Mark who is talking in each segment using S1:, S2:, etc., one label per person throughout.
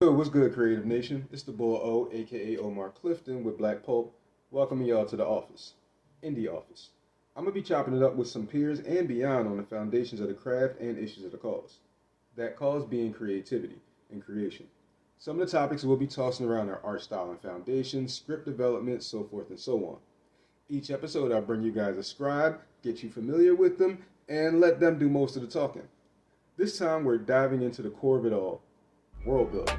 S1: Yo, what's good, Creative Nation? It's the boy O, aka Omar Clifton with Blak Pulp, welcoming y'all to the office, Indi office. I'm gonna be chopping it up with some peers and beyond on the foundations of the craft and issues of the cause. That cause being creativity and creation. Some of the topics we'll be tossing around are art style and foundations, script development, so forth and so on. Each episode, I'll bring you guys a scribe, get you familiar with them, and let them do most of the talking. This time, we're diving into the core of it all, world building.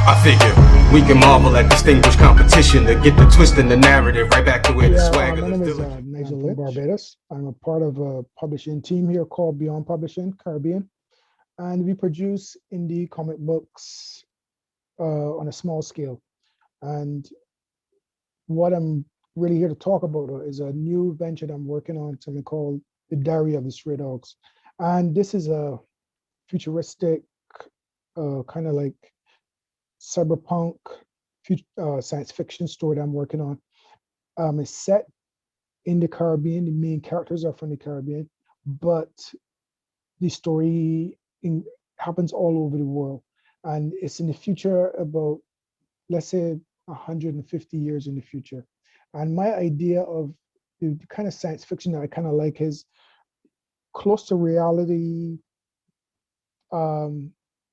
S2: I figure we can marvel at distinguished competition to get the twist in the narrative right back to where the swagger
S3: My
S2: lives
S3: name is
S2: diligent.
S3: Nigel from Barbados. I'm a part of a publishing team here called Beyond Publishing Caribbean, and we produce indie comic books on a small scale. And what I'm really here to talk about is a new venture that I'm working on, something called The Diary of the Stray Dogs. And this is a futuristic, kind of like cyberpunk science fiction story that I'm working on. It's set in the Caribbean. The main characters are from the Caribbean, but the story happens all over the world. And it's in the future about, let's say, 150 years in the future. And my idea of the kind of science fiction that I kind of like is close to reality, um,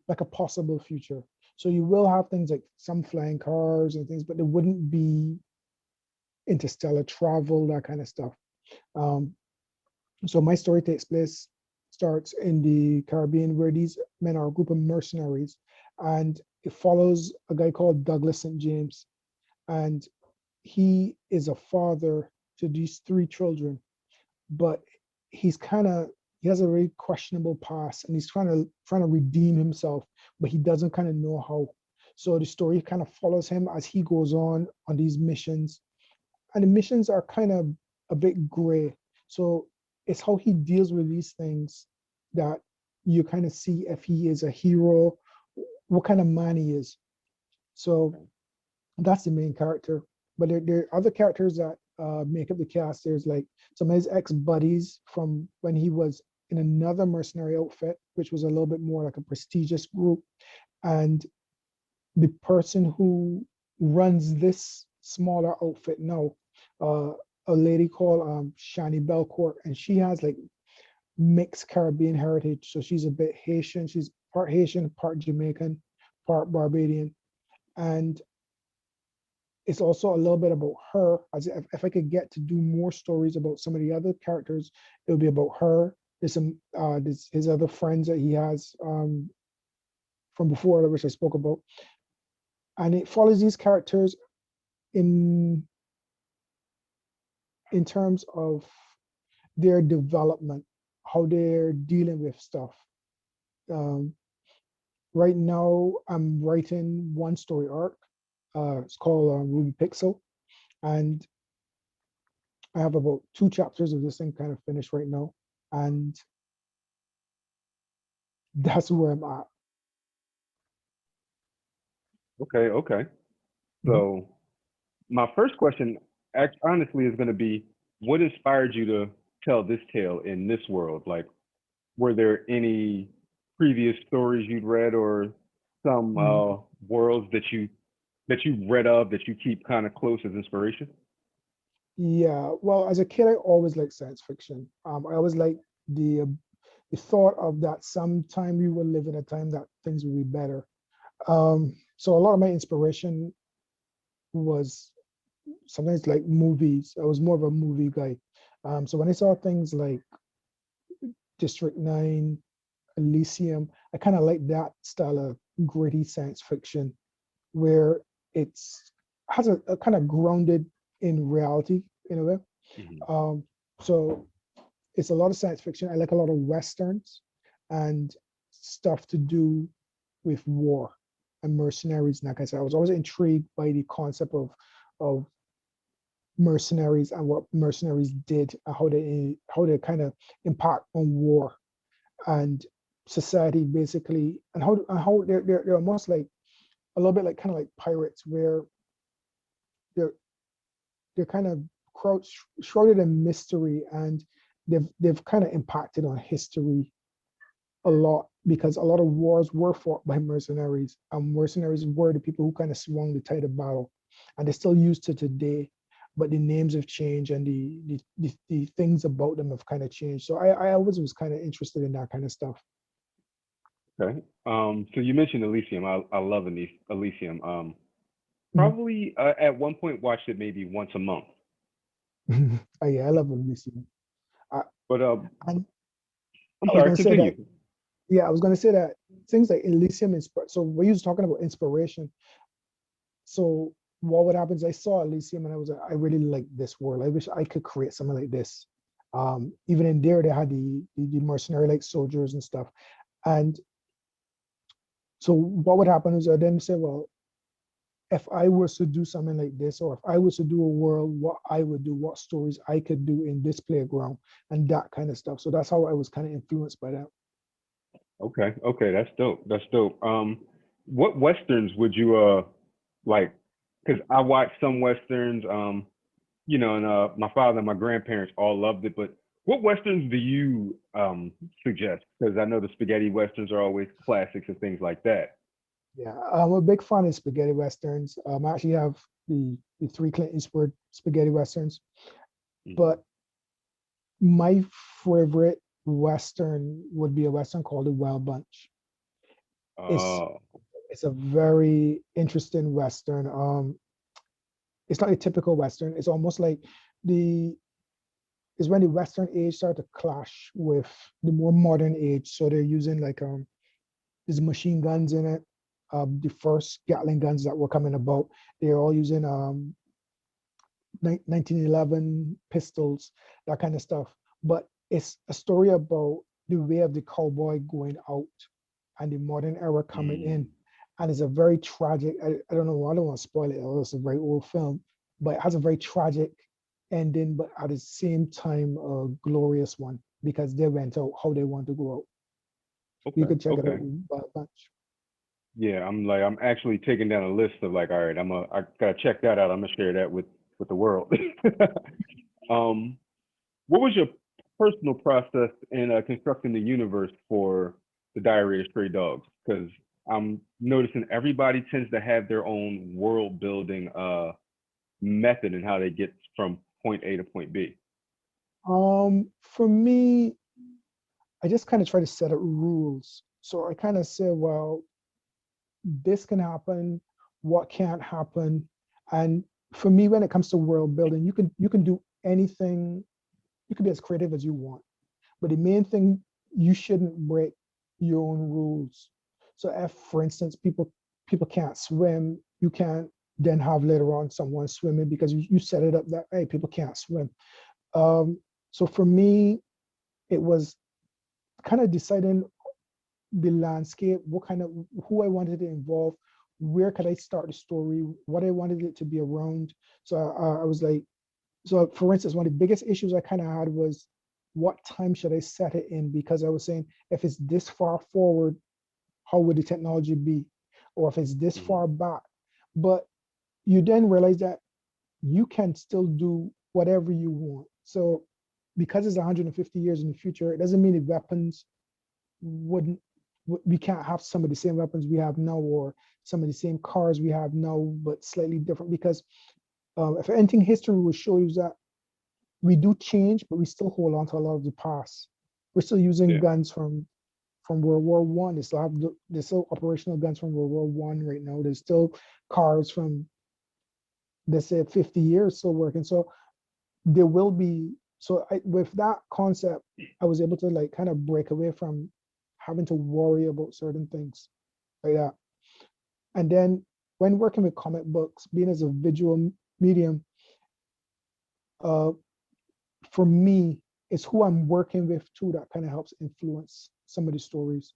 S3: like a possible future. So you will have things like some flying cars and things, but it wouldn't be interstellar travel, that kind of stuff. Um, So my story starts in the Caribbean, where these men are a group of mercenaries, and it follows a guy called Douglas St. James, and he is a father to these three children, but he has a very questionable past, and he's trying to redeem himself, but he doesn't kind of know how. So the story kind of follows him as he goes on these missions, and the missions are kind of a bit gray. So it's how he deals with these things that you kind of see if he is a hero, what kind of man he is. So that's the main character. But there are other characters that make up the cast. There's like some of his ex-buddies from when he was in another mercenary outfit, which was a little bit more like a prestigious group. And the person who runs this smaller outfit now, uh, a lady called Shani Belcourt, and she has like mixed Caribbean heritage. So she's a bit Haitian. She's part Haitian, part Jamaican, part Barbadian, and it's also a little bit about her. As if I could get to do more stories about some of the other characters, it would be about her. There's his other friends that he has from before, which I spoke about, and it follows these characters in terms of their development, how they're dealing with stuff. Um, right now, I'm writing one story arc. It's called Ruby Pixel, and I have about two chapters of this thing kind of finished right now, and that's where I'm at.
S4: Okay, okay.
S3: Mhm.
S4: So my first question, honestly, is going to be, what inspired you to tell this tale in this world? Like, were there any previous stories you'd read, or some
S3: Mm.
S4: worlds that you read of that you keep kind of close as inspiration?
S3: Yeah, well, as a kid, I always liked science fiction. I always liked the thought of that sometime we will live in a time that things will be better. So a lot of my inspiration was sometimes like movies. I was more of a movie guy. So when I saw things like District 9, Elysium, I kind of like that style of gritty science fiction where it's has a kind of grounded in reality in a way.
S4: Hmm.
S3: Um, so it's a lot of science fiction. I like a lot of westerns and stuff to do with war and mercenaries. And like I said, I was always intrigued by the concept of mercenaries and what mercenaries did and how they kind of impact on war and society basically, and how they're almost like a little bit like kind of like pirates, where they're they're kind of shrouded in mystery, and they've kind of impacted on history a lot because a lot of wars were fought by mercenaries, and mercenaries were the people who kind of swung the tide of battle, and they're still used to today, but the names have changed and the things about them have kind of changed. So I always was kind of interested in that kind of stuff.
S4: Okay. So you mentioned Elysium. I love Elysium.
S3: Mhm.
S4: Probably at one point watched it maybe once a month.
S3: Oh, yeah, I love Elysium.
S4: But
S3: And
S4: I'm
S3: I was
S4: sorry,
S3: going to say that,
S4: continue.
S3: yeah, I was going to say that things like Elysium, so we was talking about inspiration. So what would happen is I saw Elysium and I was like, I really like this world. I wish I could create something like this. Even in there, they had the mercenary like soldiers and stuff. And so what would happen is I then say, well, if I was to do something like this, or if I was to do a world, what I would do, what stories I could do in this playground and that kind of stuff. So that's how I was kind of influenced by that.
S4: Okay, that's dope. That's dope. What westerns would you like? Because I watched some westerns, and my father and my grandparents all loved it. But what westerns do you suggest? Because I know the spaghetti westerns are always classics and things like that.
S3: Yeah, I'm a big fan of spaghetti westerns. I actually have the three Clint Eastwood spaghetti westerns,
S4: Mhm.
S3: but my favorite western would be a western called The Wild Bunch. It's
S4: Oh,
S3: it's a very interesting western. It's not a typical western. It's almost like the is when the western age started to clash with the more modern age. So they're using like there's machine guns in it. The first Gatling guns that were coming about, they're all using 1911 pistols, that kind of stuff. But it's a story about the way of the cowboy going out and the modern era coming
S4: mm,
S3: in. And it's a very tragic, I don't know, I don't want to spoil it, although it's a very old film, but it has a very tragic ending, but at the same time, a glorious one because they went out how they want to go out. You
S4: okay,
S3: could check it out
S4: okay.
S3: a bunch.
S4: Yeah, I'm actually taking down a list of like, all right, I gotta check that out. I'm gonna share that with the world. um, what was your personal process in constructing the universe for the Diary of Stray Dogs? Because I'm noticing everybody tends to have their own world building method in how they get from point A to point B.
S3: For me, I just kind of try to set up rules. So I kind of say, well, this can happen, what can't happen. And for me, when it comes to world building, you can do anything, you can be as creative as you want. But the main thing, you shouldn't break your own rules. So if, for instance, people can't swim, you can't then have later on someone swimming because you set it up that hey, people can't swim. So for me, it was kind of deciding the landscape, what kind of who I wanted to involve, where could I start the story, what I wanted it to be around. So I was like, so for instance, one of the biggest issues I kind of had was what time should I set it in? Because I was saying if it's this far forward, how would the technology be? Or if it's this
S4: Mhm.
S3: far back. But you then realize that you can still do whatever you want. So because it's 150 years in the future, it doesn't mean the weapons wouldn't we can't have some of the same weapons we have now or some of the same cars we have now, but slightly different. Because if anything, history will show you that we do change, but we still hold on to a lot of the past. We're still using
S4: Yeah.
S3: guns from World War One. They still have there's still operational guns from World War One right now. There's still cars from let's say 50 years still working. So there will be with that concept, I was able to like kind of break away from having to worry about certain things like that. And then when working with comic books, being as a visual medium, uh, for me, it's who I'm working with too that kind of helps influence some of the stories.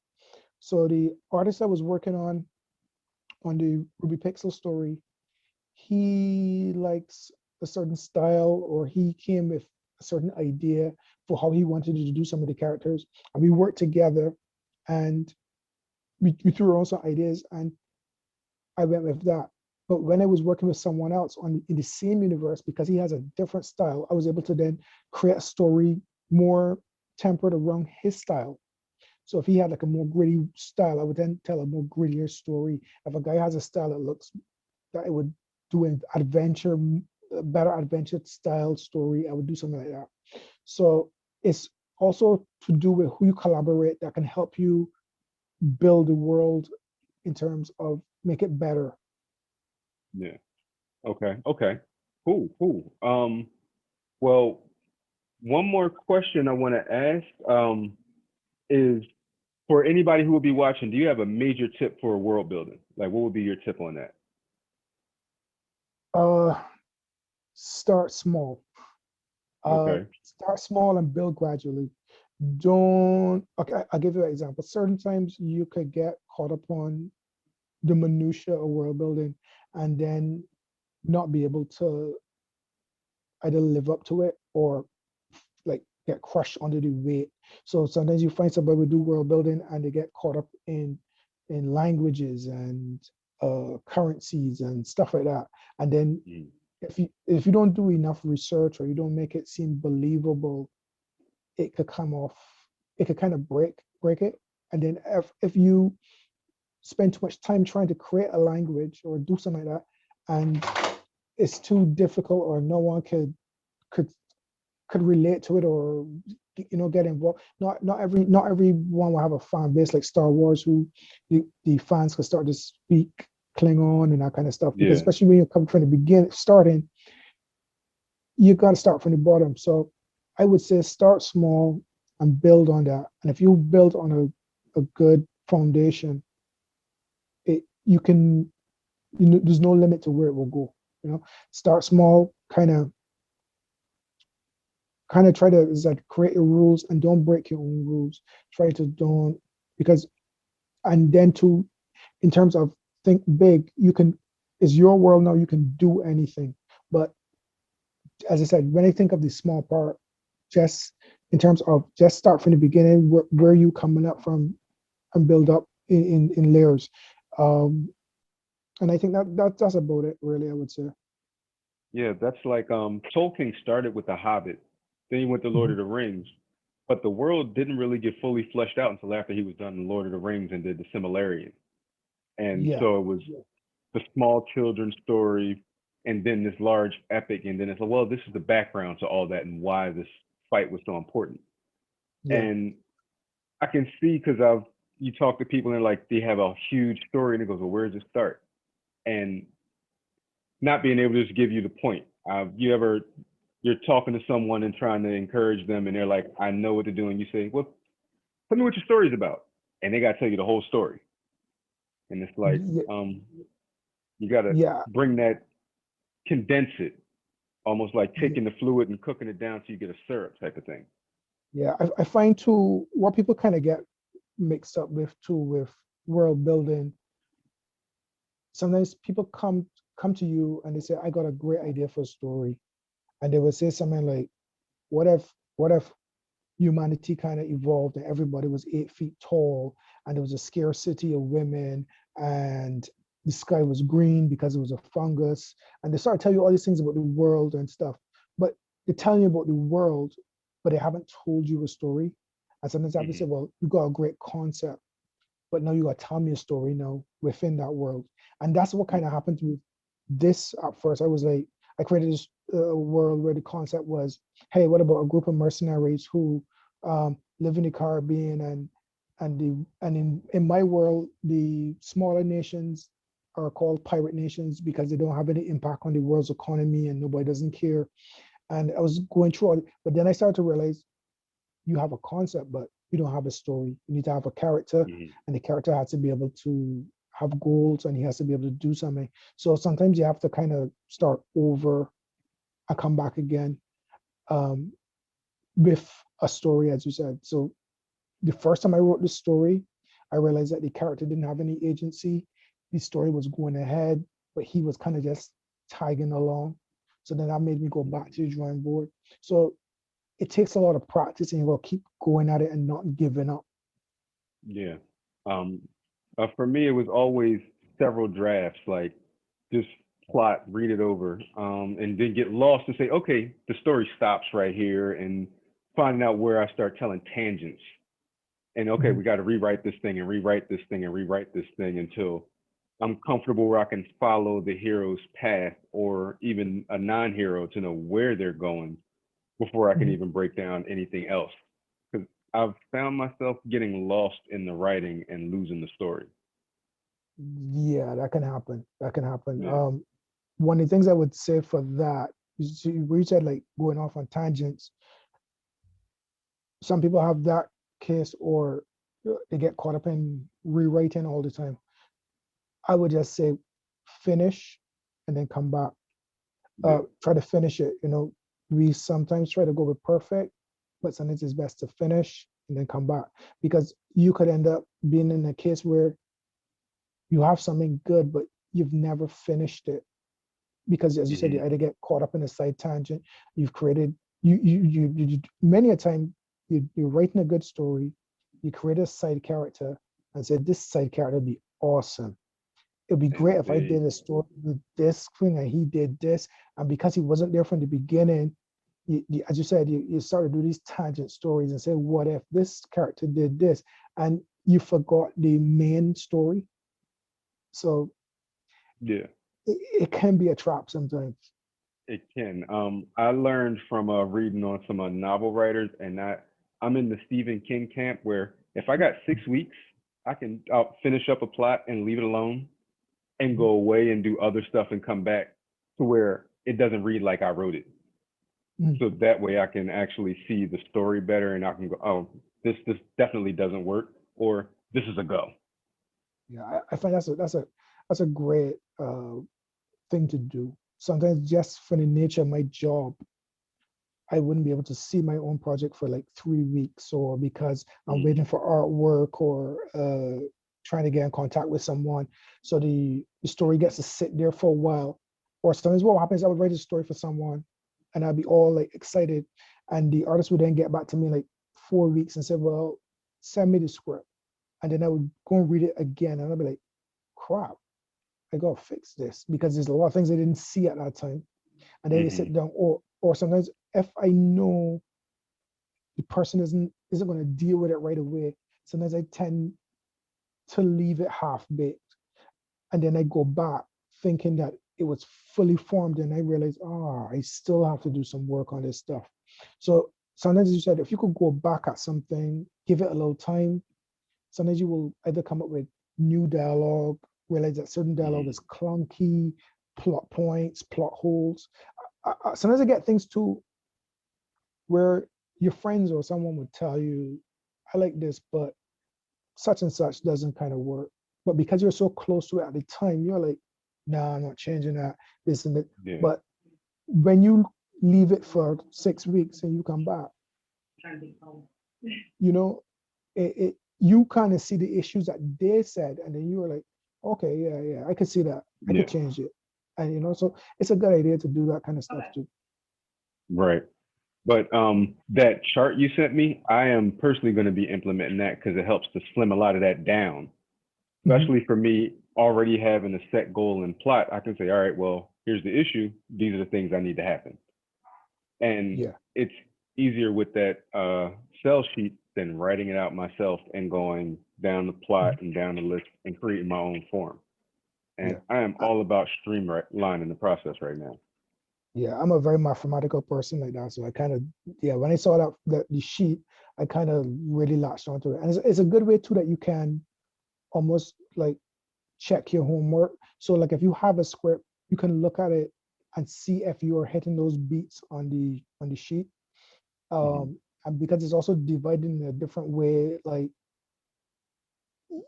S3: So the artist I was working on the Ruby Pixel story, he likes a certain style or he came with a certain idea for how he wanted to do some of the characters. And we worked together and we threw our own some ideas and I went with that. But when I was working with someone else in the same universe, because he has a different style, I was able to then create a story more tempered around his style. So if he had like a more gritty style, I would then tell a more grittier story. If a guy has a style that looks that it would do an adventure, a better adventure style story, I would do something like that. So it's also to do with who you collaborate that can help you build the world in terms of make it better.
S4: Yeah. Okay. Okay. Cool. Cool. Well, one more question I want to ask is for anybody who will be watching, do you have a major tip for world building? Like, what would be your tip on that?
S3: Start small.
S4: Okay.
S3: Start small and build gradually. Don't, okay, I'll give you an example. Certain times you could get caught up on the minutia of world building and then not be able to either live up to it or like get crushed under the weight. So sometimes you find somebody who do world building and they get caught up in languages and currencies and stuff like that. And then
S4: Mm.
S3: if you don't do enough research or you don't make it seem believable, it could come off, it could kind of break it. And then if you spend too much time trying to create a language or do something like that, and it's too difficult or no one could relate to it or get involved. Not everyone will have a fan base like Star Wars who the fans can start to speak Klingon and that kind of stuff. Because
S4: Yeah.
S3: especially when you come from the beginning, starting, you got to start from the bottom. So I would say start small and build on that. And if you build on a good foundation, you can, there's no limit to where it will go. Start small, kind of try to is that create your rules and don't break your own rules. Try to don't, because, and then to, in terms of think big, you can, it's your world now, you can do anything. But as I said, when I think of the small part, just in terms of just start from the beginning, where you coming up from and build up in layers. And I think that's about it, really, I would say.
S4: Yeah, that's like Tolkien started with The Hobbit, then he went to Lord
S3: Mhm.
S4: of the Rings, but the world didn't really get fully fleshed out until after he was done in Lord of the Rings and did the Silmarillion. And
S3: Yeah,
S4: so it was the small children's story, and then this large epic, and then it's like, well, this is the background to all that and why this fight was so important.
S3: yeah,
S4: And I can see because you talk to people and like they have a huge story and it goes, well, where does it start? And not being able to just give you the point. You're talking to someone and trying to encourage them, and they're like, I know what to do, and you say, well, tell me what your story's about, and they got to tell you the whole story, and it's like,
S3: yeah,
S4: you got to
S3: yeah,
S4: bring that, condense it, almost like taking the fluid and cooking it down so you get a syrup type of thing.
S3: yeah. I find too what people kind of get mixed up with too with world building. Sometimes people come to you and they say, I got a great idea for a story. And they will say something like, what if humanity kind of evolved and everybody was 8 feet tall and there was a scarcity of women and the sky was green because it was a fungus. And they start to tell you all these things about the world and stuff. But they're telling you about the world, but they haven't told you a story. And sometimes I have to say,
S4: Mm-hmm.
S3: well, you got a great concept, but now you got to tell me a story now within that world. And that's what kind of happened with this at first. I was like, I created this world where the concept was, hey, what about a group of mercenaries who live in the Caribbean and in my world, the smaller nations are called pirate nations because they don't have any impact on the world's economy and nobody doesn't care. And I was going through all, but then I started to realize you have a concept, but you don't have a story. You need to have a character,
S4: Mm-hmm.
S3: and the character has to be able to have goals and he has to be able to do something. So sometimes you have to kind of start over and come back again um, with a story, as you said. So the first time I wrote this story, I realized that the character didn't have any agency. The story was going ahead, but he was kind of just tagging along. So then that made me go back to the drawing board. So it takes a lot of practice and you will keep going at it and not giving up.
S4: Yeah. Um, for me, it was always several drafts, like just plot, read it over, and then get lost and say, okay, the story stops right here, and finding out where I start telling tangents. And okay,
S3: Mhm.
S4: we got to rewrite this thing and rewrite this thing and rewrite this thing until I'm comfortable where I can follow the hero's path or even a non-hero to know where they're going before I can
S3: Mhm.
S4: even break down anything else. Because I've found myself getting lost in the writing and losing the story.
S3: Yeah, that can happen. That can happen.
S4: Yeah.
S3: One of the things I would say for that is where you said like going off on tangents. Some people have that case, or they get caught up in rewriting all the time. I would just say finish and then come back.
S4: Yeah.
S3: Try to finish it. We sometimes try to go with perfect, but sometimes it's best to finish and then come back, because you could end up being in a case where you have something good, but you've never finished it, because as you said, you
S4: Mhm.
S3: either get caught up in a side tangent. You've created you many a time you're writing a good story, you create a side character and said this side character would be awesome. It'd be great
S4: And
S3: if I did a story with this thing and he did this. And because he wasn't there from the beginning, as you said, you start to do these tangent stories and say, what if this character did this? And you forgot the main story. So
S4: yeah,
S3: it can be a trap sometimes.
S4: it can. I learned from reading on some novel writers, and I'm in the Stephen King camp where if I got 6 weeks, I'll finish up a plot and leave it alone and go away and do other stuff and come back to where it doesn't read like I wrote it.
S3: Mm.
S4: So that way I can actually see the story better and I can go, oh, this definitely doesn't work, or this is a go.
S3: Yeah, I find that's a great thing to do. Sometimes just for the nature of my job, I wouldn't be able to see my own project for like 3 weeks, or because I'm
S4: Mm.
S3: waiting for artwork, or trying to get in contact with someone. So the story gets to sit there for a while. Or sometimes what happens, I would write a story for someone and I'd be all like excited. And the artist would then get back to me like 4 weeks and say, well, send me the script. And then I would go and read it again. And I'd be like, crap, I gotta fix this, because there's a lot of things I didn't see at that time. And then you
S4: Mm-hmm.
S3: sit down, or sometimes if I know the person isn't going to deal with it right away, sometimes I tend to leave it half baked, and then I go back thinking that it was fully formed, and I realize, I still have to do some work on this stuff. So sometimes, as you said, if you could go back at something, give it a little time, sometimes you will either come up with new dialogue, realize that certain dialogue
S4: Mm-hmm.
S3: is clunky, plot points, plot holes. Sometimes I get things too where your friends or someone would tell you, I like this, but such and such doesn't kind of work. But because you're so close to it at the time, you're like, nah, I'm not changing that, this and that.
S4: Yeah.
S3: But when you leave it for 6 weeks and you come back, you know, you kind of see the issues that they said, and then you were like, okay, yeah, I could see that. I
S4: Yeah.
S3: could change it. And so it's a good idea to do that kind of stuff too.
S4: Right. But that chart you sent me, I am personally going to be implementing that because it helps to slim a lot of that down. Especially for me, already having a set goal and plot, I can say, all right, well, here's the issue. These are the things I need to happen. And
S3: Yeah.
S4: it's easier with that sell sheet than writing it out myself and going down the plot and down the list and creating my own form. And
S3: Yeah.
S4: I am all about streamlining the process right now.
S3: Yeah, I'm a very mathematical person like that. So I kind of, yeah, when I saw the sheet, I kind of really latched onto it. And it's a good way too that you can almost like check your homework. So like if you have a script, you can look at it and see if you're hitting those beats on the sheet.
S4: Mm-hmm.
S3: And because it's also divided in a different way, like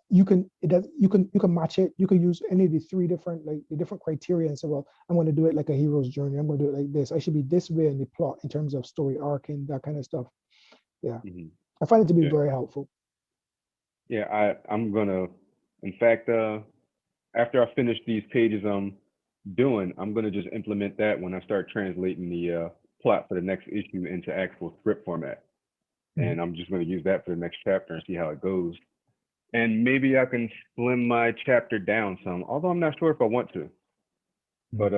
S3: you can match it. You can use any of the three different, like the different criteria and say, well, I'm going to do it like a hero's journey. I'm going to do it like this. I should be this way in the plot in terms of story arc and that kind of stuff. Yeah,
S4: Mm-hmm.
S3: I find it to be
S4: Yeah.
S3: very helpful.
S4: Yeah, I'm gonna, in fact, after I finish these pages I'm doing, I'm gonna just implement that when I start translating the plot for the next issue into actual script format. And I'm just gonna use that for the next chapter and see how it goes. And maybe I can slim my chapter down some, although I'm not sure if I want to. But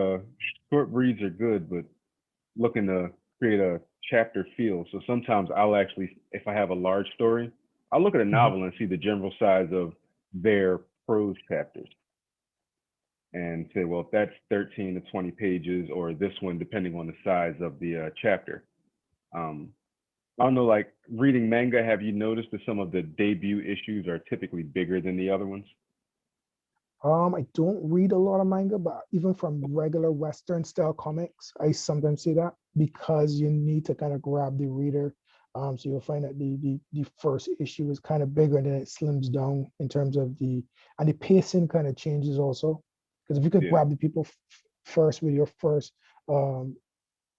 S4: short reads are good, but looking to create a chapter feel. So sometimes I'll actually, if I have a large story, I'll look at a novel and see the general size of their prose chapters and say, well, if that's 13 to 20 pages, or this one, depending on the size of the chapter. I don't know, like reading manga, have you noticed that some of the debut issues are typically bigger than the other ones?
S3: I don't read a lot of manga, but even from regular Western style comics, I sometimes see that because you need to kind of grab the reader. So you'll find that the first issue is kind of bigger and then it slims down in terms of and the pacing kind of changes also. Because if you could
S4: Yeah.
S3: grab the people first with your first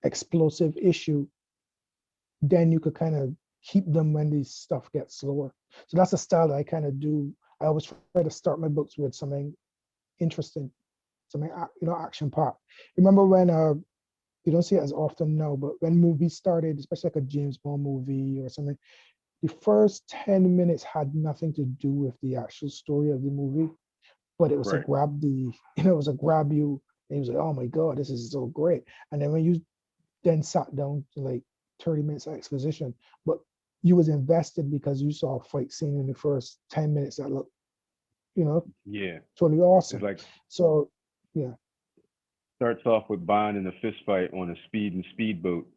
S3: explosive issue, then you could kind of keep them when the stuff gets slower. So that's a style that I kind of do. I always try to start my books with something interesting, something action packed. Remember when you don't see it as often now, but when movies started, especially like a James Bond movie or something, the first 10 minutes had nothing to do with the actual story of the movie, but it was to
S4: Right.
S3: grab it was a grab you, and he was like, oh my God, this is so great. And then when you then sat down to like 30 minutes of exposition, but you was invested because you saw a fight scene in the first 10 minutes that looked,
S4: Yeah.
S3: totally
S4: It's
S3: awesome.
S4: like
S3: So yeah,
S4: starts off with Bond in a fist fight on a speedboat,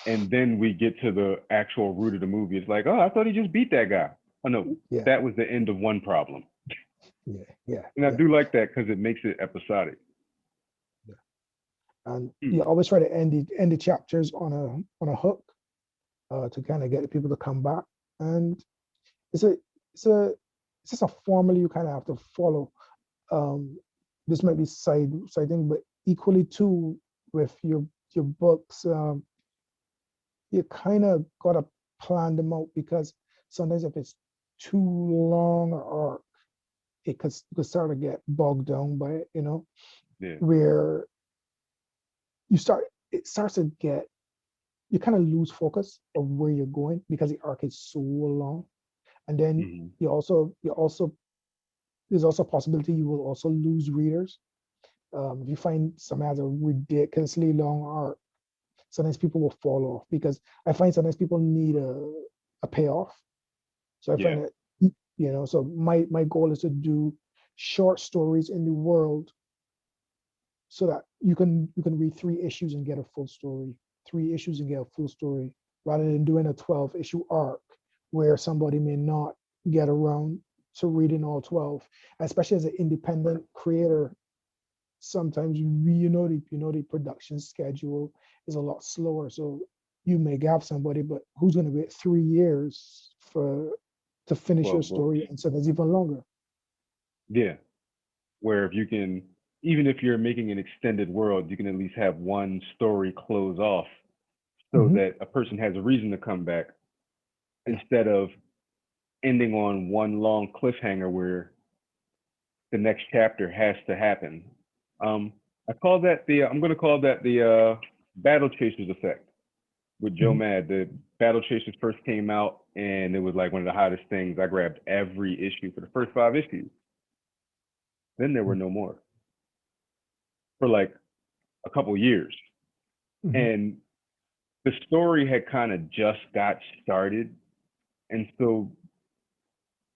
S4: and then we get to the actual root of the movie. It's like, oh, I thought he just beat that guy. Oh no,
S3: yeah,
S4: that was the end of one problem.
S3: yeah,
S4: And I
S3: yeah.
S4: do like that because it makes it episodic.
S3: And
S4: Hmm.
S3: you always try to end the chapters on a hook to kind of get the people to come back. And it's a it's a it's just a formula you kind of have to follow. This might be side thing, but equally too with your books, you kind of gotta plan them out because sometimes if it's too long or it could start to get bogged down by it,
S4: Yeah.
S3: where it starts to get you kind of lose focus of where you're going because the arc is so long. And then
S4: Hmm.
S3: you also there's also a possibility you will also lose readers. If you find something has a ridiculously long arc, sometimes people will fall off because I find sometimes people need a payoff. So I
S4: Yeah.
S3: find that so my goal is to do short stories in the world so that you can read 3 issues and get a full story, 3 issues and get a full story, rather than doing a 12-issue arc where somebody may not get around to reading all 12. Especially as an independent creator, sometimes the production schedule is a lot slower. So you may have somebody, but who's going to wait 3 years to finish your
S4: 12 books.
S3: story, and so that's even longer.
S4: Yeah. Where if you can, even if you're making an extended world, you can at least have one story close off so that a person has a reason to come back instead of ending on one long cliffhanger where the next chapter has to happen. I call that I'm going to call that the Battle Chasers effect with Joe Mad. The Battle Chasers first came out and it was like one of the hottest things. I grabbed every issue for the first 5 issues. Then there were no more for like a couple years. And the story had kind of just got started. And so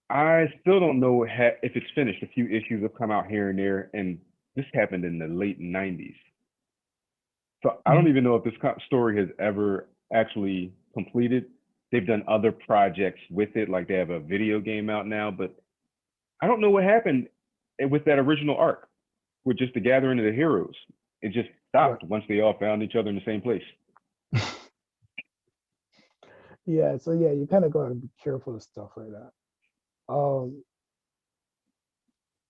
S4: I still don't know if it's finished. A few issues have come out here and there. And this happened in the late 90s. So I don't even know if this story has ever actually completed. They've done other projects with it, like they have a video game out now, but I don't know what happened with that original arc with just the gathering of the heroes. It just stopped once they all found each other in the same place.
S3: Yeah, so yeah, you kind of got to be careful of stuff like that.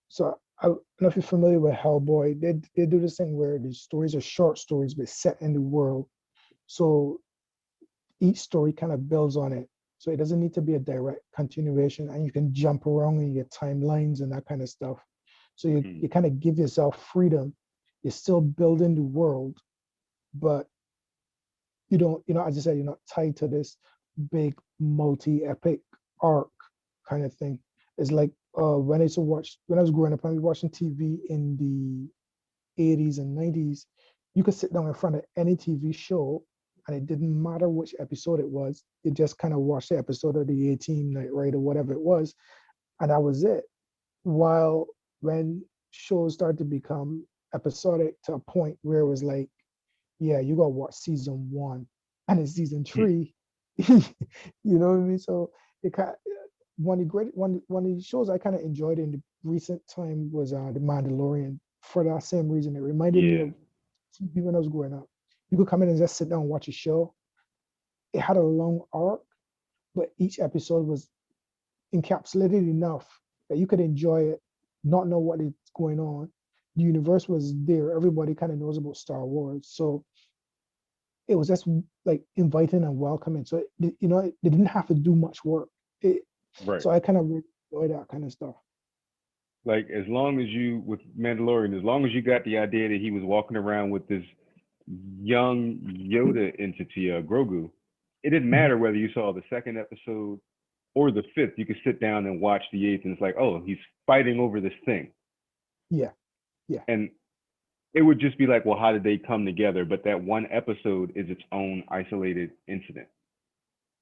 S3: So I don't know if you're familiar with Hellboy. They do this thing where the stories are short stories but set in the world. So each story kind of builds on it. So it doesn't need to be a direct continuation, and you can jump around in your timelines and that kind of stuff. So you kind of give yourself freedom. You're still building the world, but you don't, as I said, you're not tied to this big multi-epic arc kind of thing. It's like when I was growing up, I was watching TV in the 80s and 90s. You could sit down in front of any TV show and it didn't matter which episode it was. You just kind of watched the episode of the A-Team Night Raid or whatever it was, and that was it. While when shows started to become episodic to a point where it was like, yeah, you gotta watch season 1 and it's season 3. You know what I mean? So it kind of, one of the shows I kind of enjoyed in the recent time was the Mandalorian, for that same reason. It reminded me of TV when I was growing up. You could come in and just sit down and watch a show. It had a long arc, but each episode was encapsulated enough that you could enjoy it, not know what is going on. The universe was there. Everybody kind of knows about Star Wars. So it was just like inviting and welcoming. So, they didn't have to do much work. So I kind of enjoy that kind of stuff.
S4: Like, as long as you, with Mandalorian, as long as you got the idea that he was walking around with this young Yoda entity, Grogu, it didn't matter whether you saw the 2nd episode or the 5th. You could sit down and watch the 8th, and it's like, oh, he's fighting over this thing.
S3: Yeah.
S4: And it would just be like, well, how did they come together? But that one episode is its own isolated incident.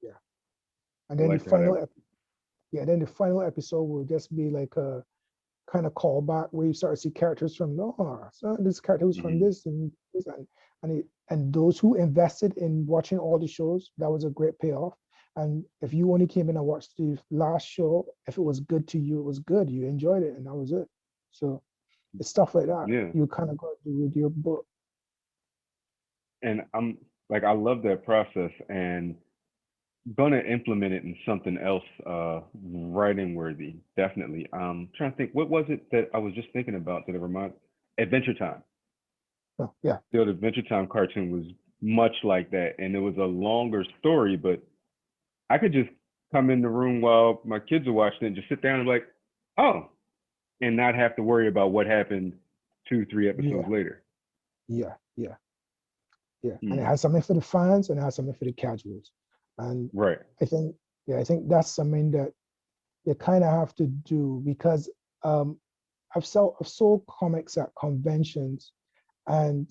S3: Yeah. And then the final episode will just be like a kind of callback where you start to see characters from so this character was from this and this, and those who invested in watching all the shows, that was a great payoff. And if you only came in and watched the last show, if it was good to you, it was good. You enjoyed it, and that was it. So it's stuff like that.
S4: Yeah.
S3: You kind of got to do with your book.
S4: And I'm like, I love that process, and gonna implement it in something else writing worthy, definitely. Trying to think, what was it that I was just thinking about that it reminded Adventure Time.
S3: Oh, yeah.
S4: The old Adventure Time cartoon was much like that, and it was a longer story, but I could just come in the room while my kids are watching it and just sit down and be like, oh, and not have to worry about what happened 2-3 episodes later.
S3: Yeah. And it has something for the fans and it has something for the casuals. And I think that's something that you kind of have to do, because I've sold comics at conventions, and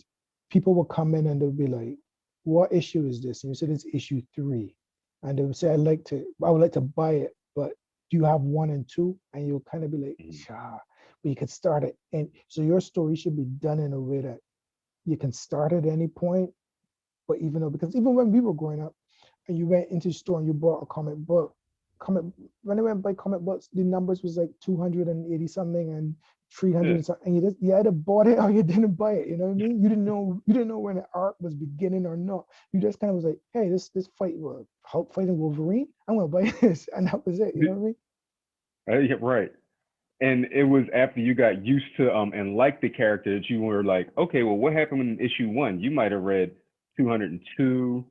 S3: people will come in and they'll be like, what issue is this? And you said it's issue 3. And they would say, I would like to buy it, but do you have 1 and 2? And you'll kind of be like, but you could start it. And so your story should be done in a way that you can start at any point. But even when we were growing up and you went into the store and you bought a comic book, when I went by comic books, the numbers was like 280 something and 300 something, and you either bought it or you didn't buy it. You know what I mean? You didn't know when the arc was beginning or not. You just kind of was like, hey, this fight was Hulk fighting Wolverine. I'm gonna buy this, and that was it. You know what I mean?
S4: Yeah, right. And it was after you got used to and liked the character that you were like, okay, well, what happened in issue 1? You might have read 202.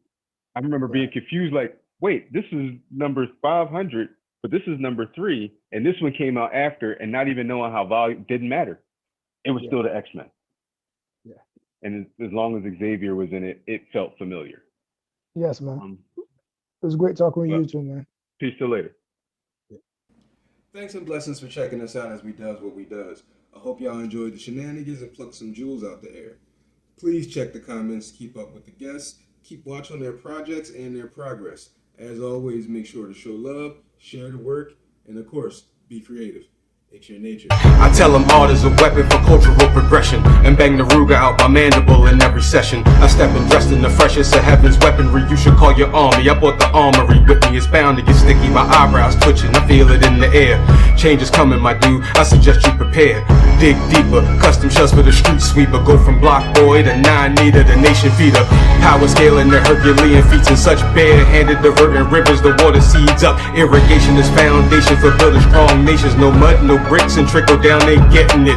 S4: I remember being confused, like, wait, this is number 500, but this is number 3, and this one came out after, and not even knowing how volume didn't matter. It was still the X-Men.
S3: Yeah.
S4: And as long as Xavier was in it, it felt familiar.
S3: Yes, man. It was great talking with you too, man.
S4: Peace till later.
S1: Thanks and blessings for checking us out as we does what we does. I hope y'all enjoyed the shenanigans and plucked some jewels out the air. Please check the comments, keep up with the guests, keep watching their projects and their progress. As always, make sure to show love, share the work, and of course, be creative. It's your nature.
S2: I tell them art is a weapon for cultural progression, and bang the Ruger out my mandible in every session. I step in dressed in the freshest of heaven's weaponry. You should call your army. I bought the armory with me. It's bound to get sticky. My eyebrows twitching. I feel it in the air. Change is coming, my dude. I suggest you prepare. Dig deeper. Custom shells for the street sweeper. Go from block boy to 9-meter to nation feeder. Power scaling the Herculean feats in such bare-handed diverting rivers. The water seeds up. Irrigation is foundation for building strong nations. No mud, no bricks, and trickle down, they getting it.